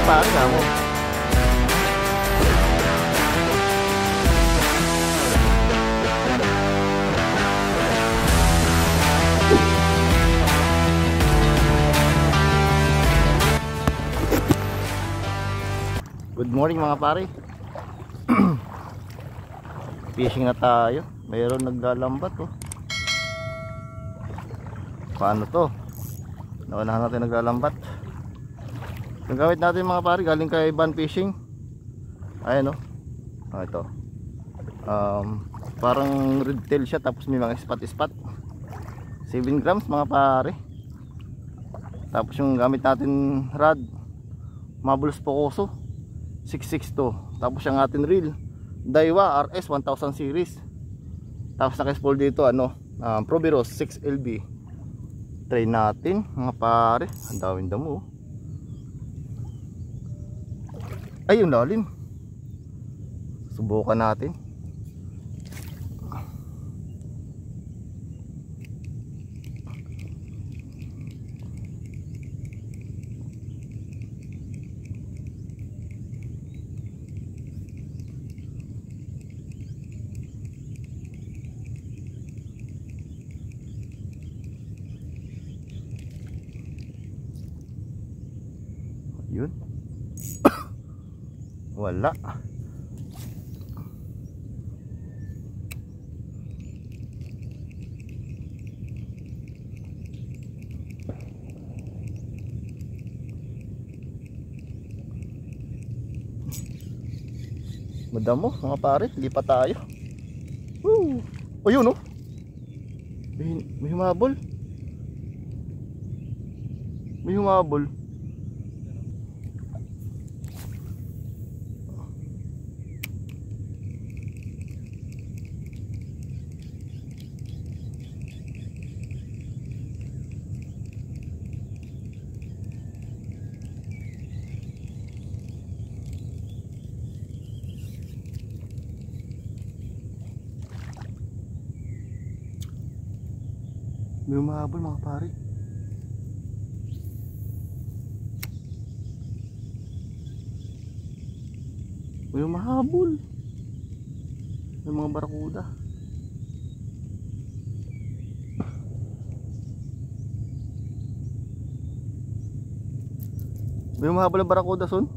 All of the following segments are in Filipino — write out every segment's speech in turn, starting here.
pare mo. Good morning mga pare. Fishing na tayo. Mayroon naglalambat oh. Paano to? Naunahan natin naglalambat. Yung gamit natin mga pare galing kay Van Fishing. Ayan oh. Ito. Parang red tail siya tapos may mga spot 7 grams mga pare. Tapos yung gamit natin rod Marvelous Pocoso 662. Tapos yung ating reel Daiwa RS 1000 series. Tapos naka-spool dito Proveros 6LB. Try natin mga pare. Ang daming damo. Ay yung lalim. Subukan natin. Yun. Wala. Madamo mga pare, lipat tayo. Woo! O yun oh. May humabol. May humabol. May umahabol mga pare. May umahabol. May mga barakuda. May umahabol ang barakuda son.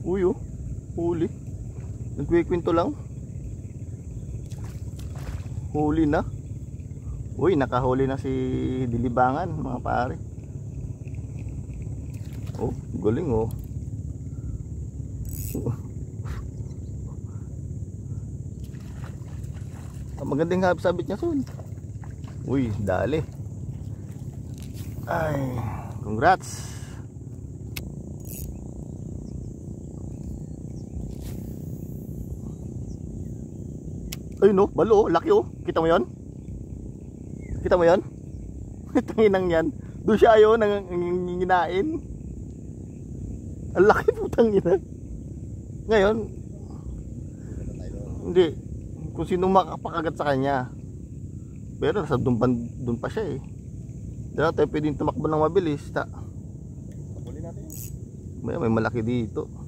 Uy oh, huli. Nagkikwento lang. Huli na. Uy, nakahuli na si Dilibangan mga pare. Oh, galing oh. Magandang sabit niya son. Uy, dali. Ay, congrats. Ay no, balo, laki oh. Kita mo 'yon? Kita mo 'yon? Tanginang 'yan. Doon siya ayo nang nginain. Ang laki putang ina. Ngayon, hindi kung sino makapakagat sa kanya. Pero nasa doon pa siya eh. Dito tayo pwedeng tumakbo ng mabilis. Tapuli natin. May malaki dito.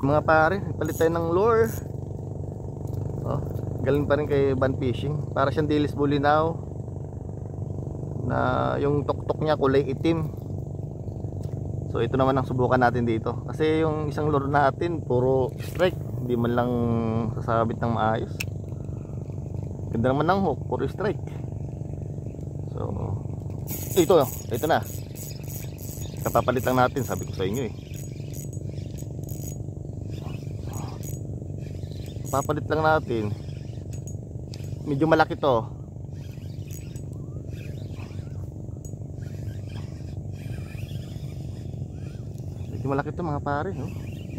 Mga pare, palit tayo ng lure. Oh, galing pa rin kay Van Fishing. Para siyang dilis bulinaw na yung tuktok niya kulay itim. So ito naman ang subukan natin dito. Kasi yung isang lure natin puro strike, hindi man lang sasabit ng maayos. Ganda naman ng hook, puro strike. So ito na. Kapapalit lang natin, sabi ko sa inyo eh. Papalit lang natin. Medyo malaki to. Medyo malaki to mga pare no?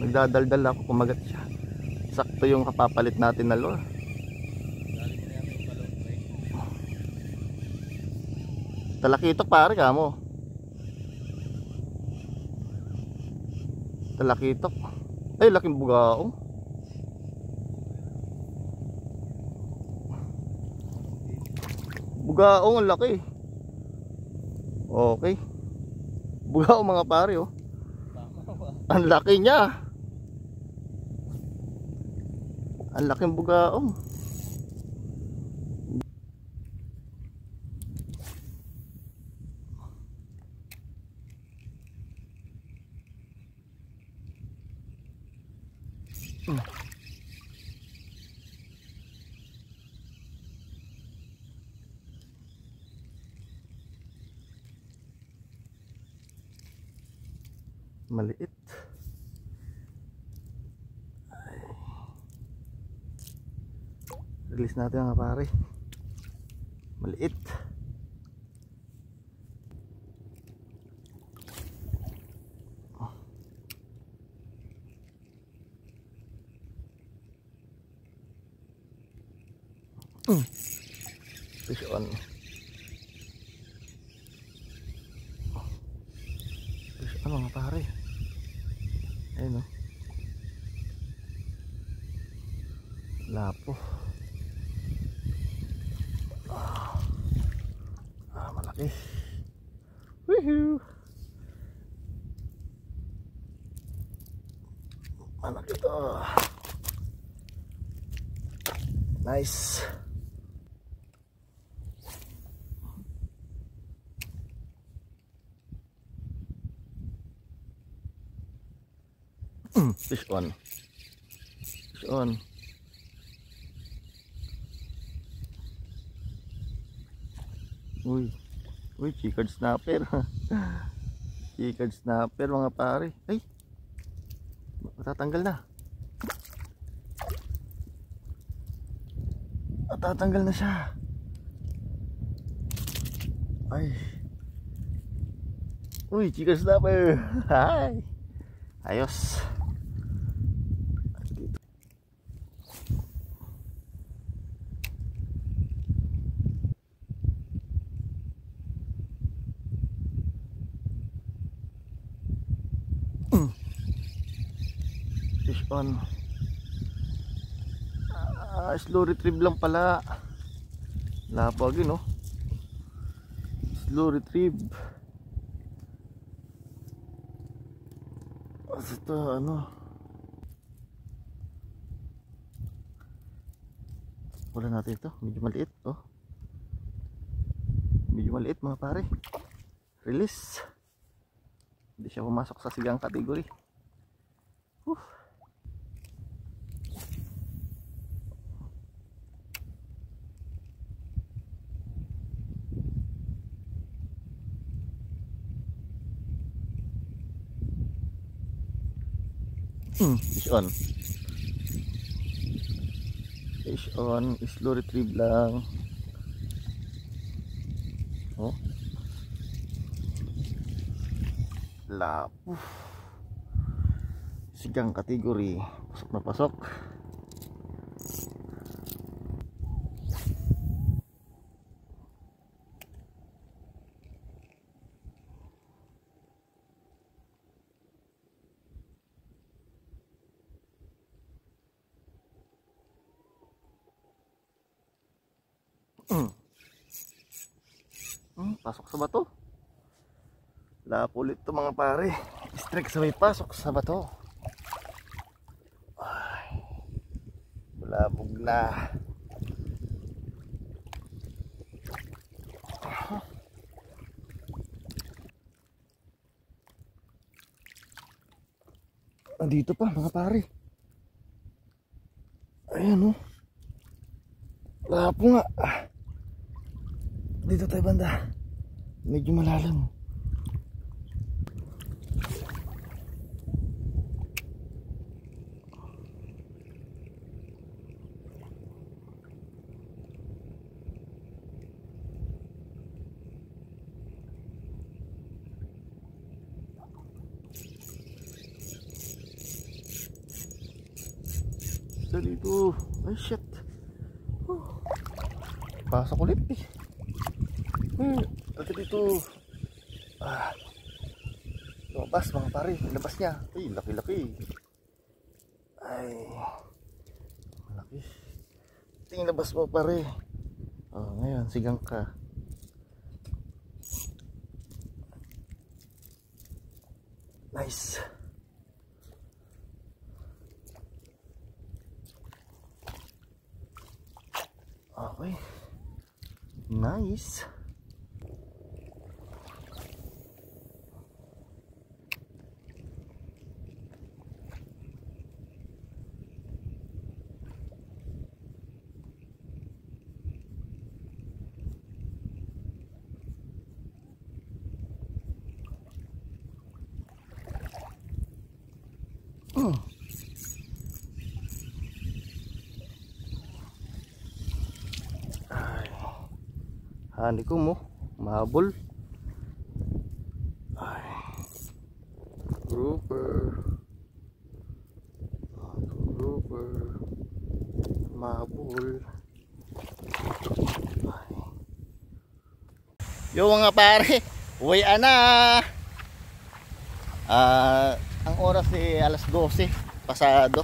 Nagdadaldal ako, kumagat siya. Sakto yung kapapalit natin na lure. Talakitok pare kamo. Talakitok. Ay, laking bugaong. Bugaong ang laki. Okay. Bugaong mga pare oh. Ang laki niya. Ang laking bugaong. Maliit. Release natin mga pare. Maliit. Fish on. Fish on mga pare. Ayun oh. Lapo. Malaki. Woohoo. Malaki to. Nice. Fish on. Fish on. Uy. Uy, chicard snapper. Chicard snapper mga pare. Ay. Matatanggal na. Matatanggal na siya. Ay. Uy, chicard snapper. Hi. Ayos. Fish on. Slow retrieve lang pala. Lapag yun oh. Slow retrieve. Ito ano. Wala natin ito. Medyo maliit oh. Medyo maliit mga pare. Release. Hindi siya pumasok sa sigang category. Fish on. Fish on. Slow retrieve lang. Oh. Lapo. Sigang kategory. Pasok na pasok. Pasok sa bato. Lapo ulit to mga pare. Strike sa may pasok sa bato. Ay, bulabog na. Andito pa mga pare. Ayan oh. Lapo nga. Dito tayo banda. Medyo malalim. Dito. Ay shit. Pasok ulit eh. Pati dito. Lumabas mga pare. Labas niya. Ay, laki-laki. Ay. Malaki. Tingin labas mo pare. Ngayon, sigang ka. Nice. Okay. Nice. Ay. Hani ko mo. Mahabol. Ay. Grouper. Grouper. Mahabol. Ay. Yo mga pare. Uwi na. Ang oras ay alas 12 pasado.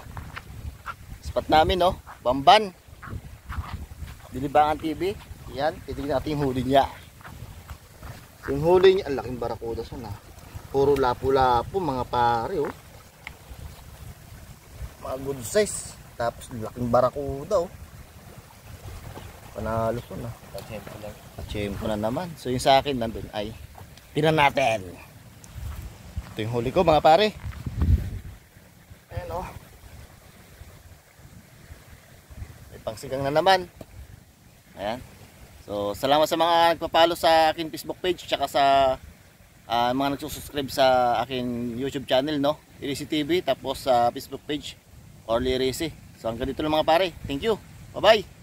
Spot namin no, Bamban. Dilibangan TV. Yan, titignan natin yung huli niya. So, yung huli niya, ang laking barakuda sana. Puro lapu-lapu mga pare oh. Mga good size. Tapos laking barakuda oh. Panalo ko na. Tachempo na naman. So yung sa akin nandun ay tinan natin. Ito yung huli ko mga pare. Ayan oh. May pangsigang na naman. Ayan. So salamat sa mga nagpapalo sa akin Facebook page tsaka sa mga nagsusubscribe sa akin YouTube channel no. Irisi TV tapos sa Facebook page Orly Irisi. So hanggang dito lang mga pare. Thank you. Bye bye.